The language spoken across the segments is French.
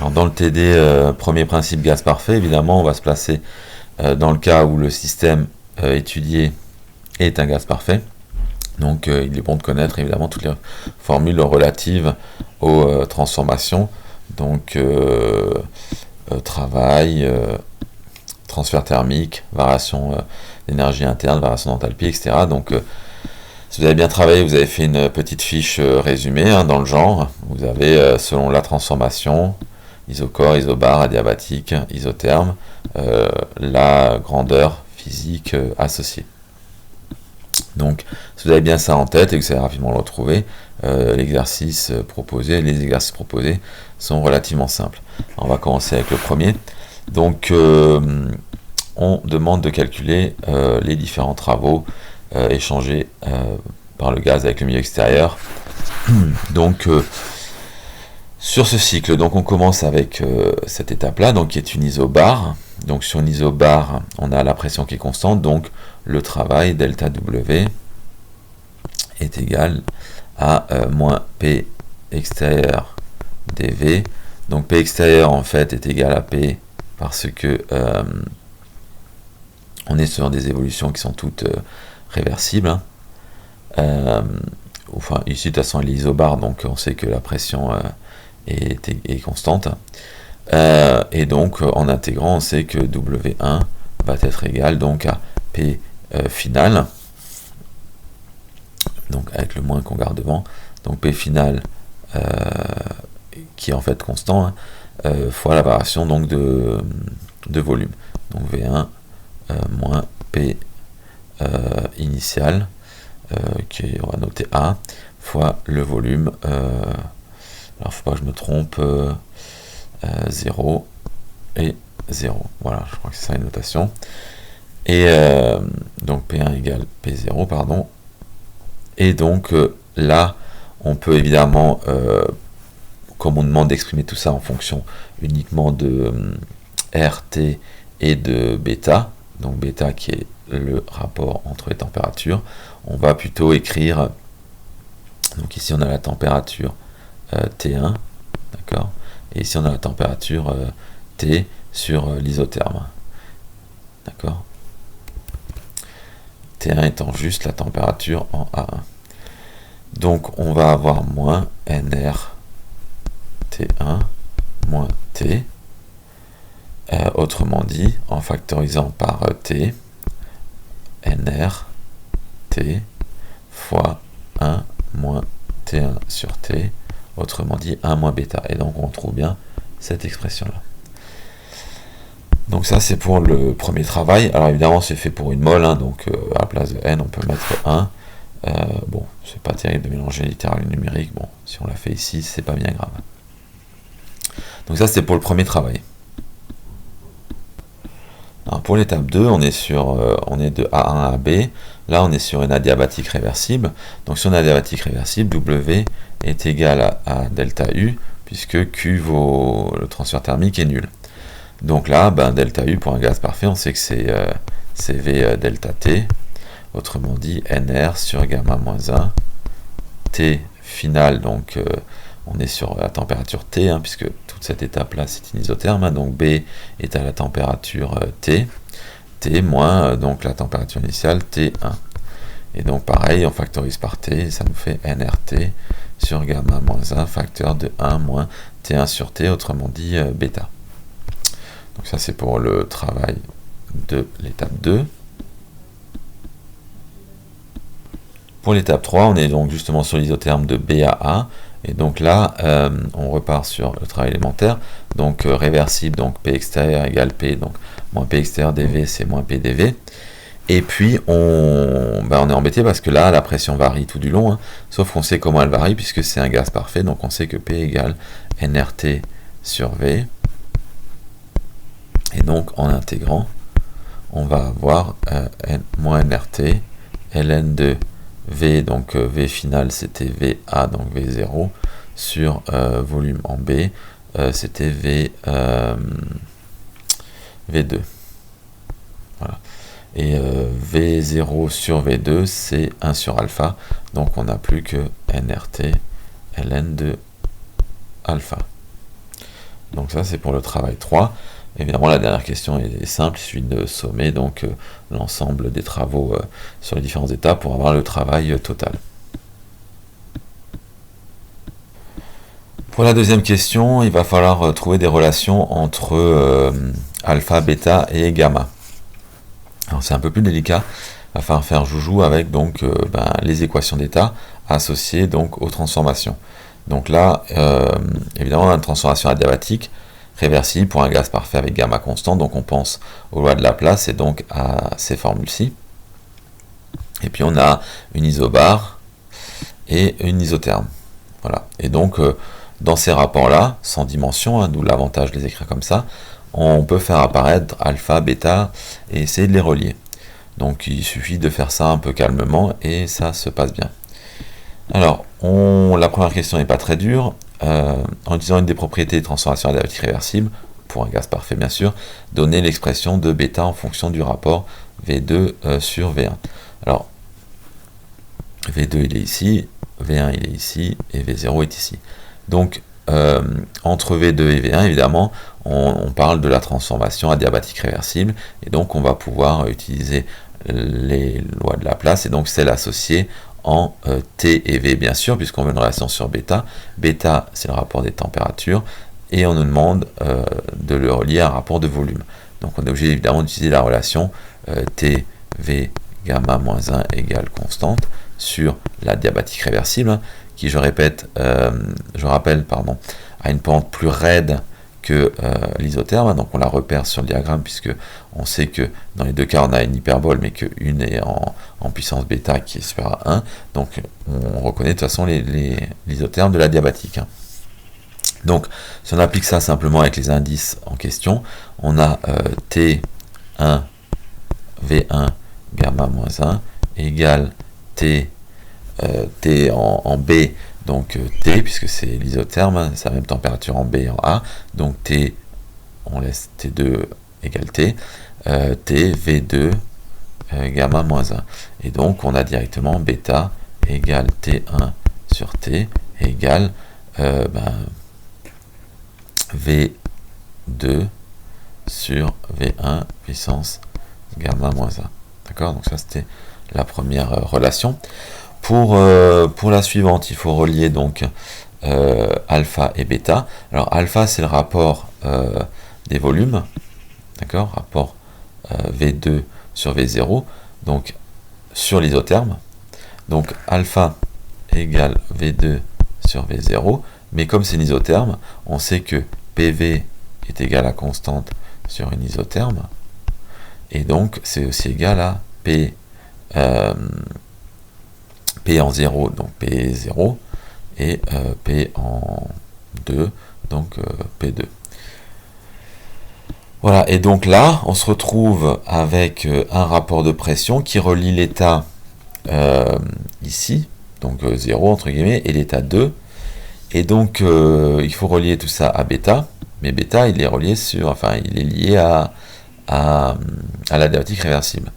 Alors dans le TD, premier principe gaz parfait, évidemment, on va se placer dans le cas où le système étudié est un gaz parfait. Donc il est bon de connaître évidemment toutes les formules relatives aux transformations. Donc travail, transfert thermique, variation d'énergie interne, variation d'enthalpie, etc. Donc si vous avez bien travaillé, vous avez fait une petite fiche résumée dans le genre. Vous avez selon la transformation, isocore, isobar, adiabatique, isotherme, la grandeur physique associée. Donc, si vous avez bien ça en tête et que vous savez rapidement le retrouver, les exercices proposés sont relativement simples. Alors, on va commencer avec le premier. Donc, on demande de calculer les différents travaux échangés par le gaz avec le milieu extérieur. Donc, sur ce cycle, donc on commence avec cette étape-là, donc qui est une isobar. Donc sur une isobar, on a la pression qui est constante, donc le travail delta W est égal à moins P extérieur dV. Donc P extérieur en fait est égal à P parce que on est sur des évolutions qui sont toutes réversibles. Enfin ici de toute façon elle est isobar, donc on sait que la pression est constante. Et donc en intégrant, on sait que W1 va être égal donc à P final, donc avec le moins qu'on garde devant, donc P final qui est en fait constant, fois la variation donc de volume. Donc V1 moins P initial, qui on va noter A, fois le volume, alors faut pas que je me trompe, 0 et 0. Voilà, je crois que c'est ça une notation. Et donc P1 égale P0, pardon. Et donc là, on peut évidemment, comme on demande d'exprimer tout ça en fonction uniquement de RT et de bêta, donc bêta qui est le rapport entre les températures, on va plutôt écrire, donc ici on a la température T1, d'accord, et ici on a la température T sur l'isotherme, d'accord, T1 étant juste la température en A1. Donc on va avoir moins NR T1 moins T, autrement dit, en factorisant par T, NR T fois 1 moins T1 sur T, autrement dit 1 moins bêta. Et donc on trouve bien cette expression-là. Donc ça c'est pour le premier travail. Alors évidemment c'est fait pour une mole, donc à la place de N on peut mettre 1. Bon, c'est pas terrible de mélanger littéral et numérique. Bon, si on l'a fait ici, c'est pas bien grave. Donc ça c'est pour le premier travail. Alors pour l'étape 2, on est de A1 à B. Là, on est sur une adiabatique réversible. Donc sur une adiabatique réversible, W est égal à delta U, puisque Q vaut le transfert thermique est nul. Donc là, delta U pour un gaz parfait, on sait que c'est V delta T. Autrement dit, NR sur gamma moins 1. T final, donc on est sur la température T, puisque toute cette étape-là, c'est une isotherme. Donc B est à la température T. T moins donc la température initiale T1. Et donc pareil, on factorise par T, et ça nous fait NRT sur gamma moins 1, facteur de 1 moins T1 sur T, autrement dit bêta. Donc ça c'est pour le travail de l'étape 2. Pour l'étape 3, on est donc justement sur l'isotherme de B à A. Et donc là, on repart sur le travail élémentaire. Donc réversible, donc P extérieur égale P, donc moins P extérieur dV, c'est moins P dV. Et puis, on est embêté parce que là, la pression varie tout du long. Sauf qu'on sait comment elle varie puisque c'est un gaz parfait. Donc on sait que P égale nRT sur V. Et donc, en intégrant, on va avoir moins nRT, ln de V, donc V final c'était VA, donc V0, sur volume en B, c'était V2. Voilà. Et V0 sur V2, c'est 1 sur alpha, donc on n'a plus que nRT ln de alpha. Donc ça c'est pour le travail 3. Évidemment la dernière question est simple, il suffit de sommer donc l'ensemble des travaux sur les différents états pour avoir le travail total. Pour la deuxième question, il va falloir trouver des relations entre alpha, bêta et gamma. Alors c'est un peu plus délicat, il va falloir faire joujou avec donc les équations d'état associées donc aux transformations. Donc là, évidemment, on a une transformation adiabatique réversible pour un gaz parfait avec gamma constant, donc on pense aux lois de Laplace et donc à ces formules-ci. Et puis on a une isobare et une isotherme. Voilà. Et donc dans ces rapports-là, sans dimension, d'où l'avantage de les écrire comme ça, on peut faire apparaître alpha, bêta et essayer de les relier. Donc il suffit de faire ça un peu calmement et ça se passe bien. Alors, la première question n'est pas très dure. En utilisant une des propriétés des transformations adiabatiques réversibles, pour un gaz parfait bien sûr, donner l'expression de bêta en fonction du rapport V2 sur V1. Alors, V2 il est ici, V1 il est ici, et V0 est ici. Donc, entre V2 et V1, évidemment, on parle de la transformation adiabatique réversible, et donc on va pouvoir utiliser les lois de Laplace, et donc celle associée en T et V, bien sûr, puisqu'on veut une relation sur bêta. Bêta, c'est le rapport des températures, et on nous demande de le relier à un rapport de volume. Donc on est obligé évidemment d'utiliser la relation T, V, gamma moins 1 égale constante sur la diabatique réversible, qui, je rappelle, a une pente plus raide que l'isotherme, donc on la repère sur le diagramme, puisque on sait que dans les deux cas on a une hyperbole, mais qu'une est en puissance bêta qui est supérieure à 1, donc on reconnaît de toute façon l'isotherme de la diabatique. Donc si on applique ça simplement avec les indices en question, on a T1 V1 gamma moins 1 égale T en B, donc T, puisque c'est l'isotherme, c'est la même température en B et en A, donc T, on laisse T2 égale T, T, V2, gamma moins 1. Et donc on a directement bêta égale T1 sur T égale V2 sur V1 puissance gamma moins 1. D'accord? Donc ça c'était la première relation. Pour la suivante, il faut relier donc alpha et bêta. Alors alpha c'est le rapport des volumes, d'accord, rapport V2 sur V0, donc sur l'isotherme. Donc alpha égale V2 sur V0, mais comme c'est une isotherme, on sait que PV est égal à constante sur une isotherme, et donc c'est aussi égal à P en 0, donc P0, et P en 2, donc P2. Voilà, et donc là, on se retrouve avec un rapport de pression qui relie l'état ici, donc 0 entre guillemets, et l'état 2. Et donc, il faut relier tout ça à bêta, mais bêta, il est relié il est lié à la diabatique réversible.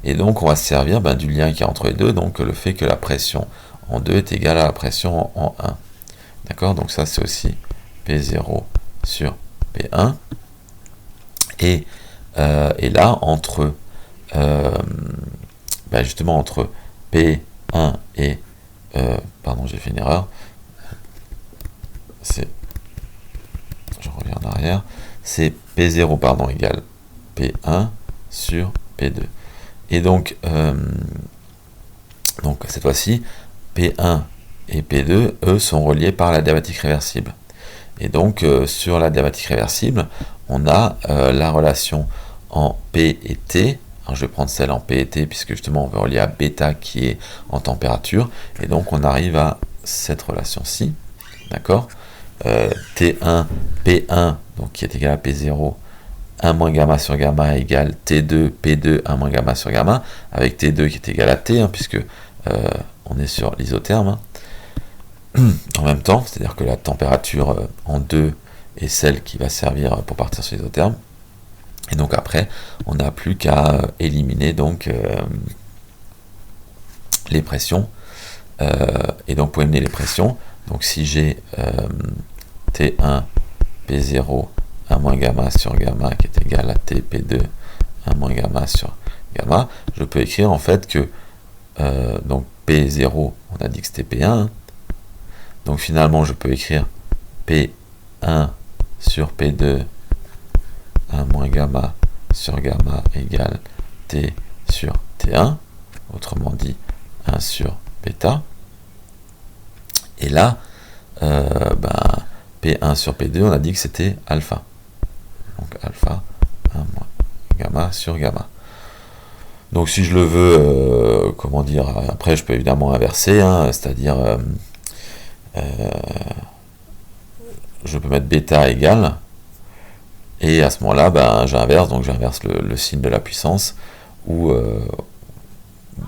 Et donc, on va se servir du lien qu'il y a entre les deux, donc le fait que la pression en 2 est égale à la pression en 1. D'accord? Donc ça, c'est aussi P0 sur P1. Et là, justement, entre P1 et... pardon, j'ai fait une erreur. Je reviens en arrière. C'est P0, égale P1 sur P2. Et donc cette fois-ci, P1 et P2, eux, sont reliés par la diabatique réversible. Et donc, sur la diabatique réversible, on a la relation en P et T. Alors, je vais prendre celle en P et T, puisque justement, on veut relier à bêta qui est en température. Et donc, on arrive à cette relation-ci. D'accord? T1, P1, donc qui est égal à P0, 1 moins gamma sur gamma égale T2, P2, 1 moins gamma sur gamma, avec T2 qui est égal à T, puisque on est sur l'isotherme. En même temps, c'est-à-dire que la température en 2 est celle qui va servir pour partir sur l'isotherme. Et donc après, on n'a plus qu'à éliminer donc les pressions. Et donc pour éliminer les pressions, donc si j'ai T1, P0, 1 moins gamma sur gamma qui est égal à T, P2, 1 moins gamma sur gamma, je peux écrire en fait que donc P0, on a dit que c'était P1, hein. Donc finalement je peux écrire P1 sur P2, 1 moins gamma sur gamma égale T sur T1, autrement dit 1 sur bêta. Et là, P1 sur P2, on a dit que c'était alpha. Donc alpha, 1 moins gamma sur gamma. Donc si je le veux, comment dire, après je peux évidemment inverser, hein, c'est-à-dire je peux mettre bêta égale, et à ce moment-là, j'inverse, donc j'inverse le signe de la puissance, ou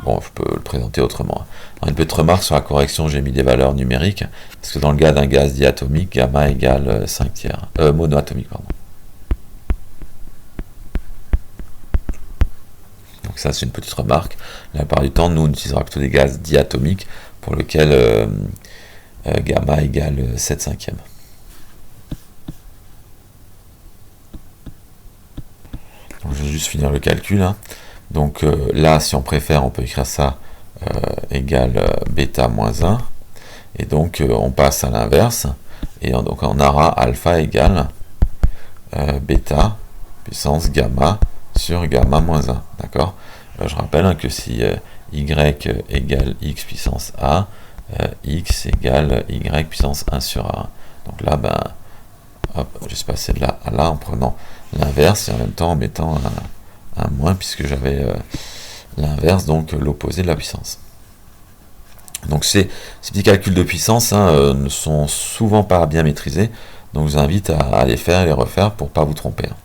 bon, je peux le présenter autrement. Alors, une petite remarque sur la correction, j'ai mis des valeurs numériques, parce que dans le cas d'un gaz diatomique, gamma égale 5 tiers, monoatomique, pardon. Donc ça, c'est une petite remarque. La plupart du temps, nous, on utilisera plutôt des gaz diatomiques, pour lequel gamma égale 7 cinquièmes. Donc, je vais juste finir le calcul, hein. Donc là, si on préfère, on peut écrire ça égale bêta moins 1. Et donc, on passe à l'inverse. Et donc, on aura alpha égale bêta puissance gamma sur gamma moins 1. D'accord? Je rappelle, hein, que si y égale x puissance a, x égale y puissance 1 sur a. Donc là, hop, je suis passé de là à là en prenant l'inverse et en même temps en mettant un moins, puisque j'avais l'inverse, donc l'opposé de la puissance. Donc ces petits calculs de puissance, hein, ne sont souvent pas bien maîtrisés, donc je vous invite à les faire et les refaire pour ne pas vous tromper, hein.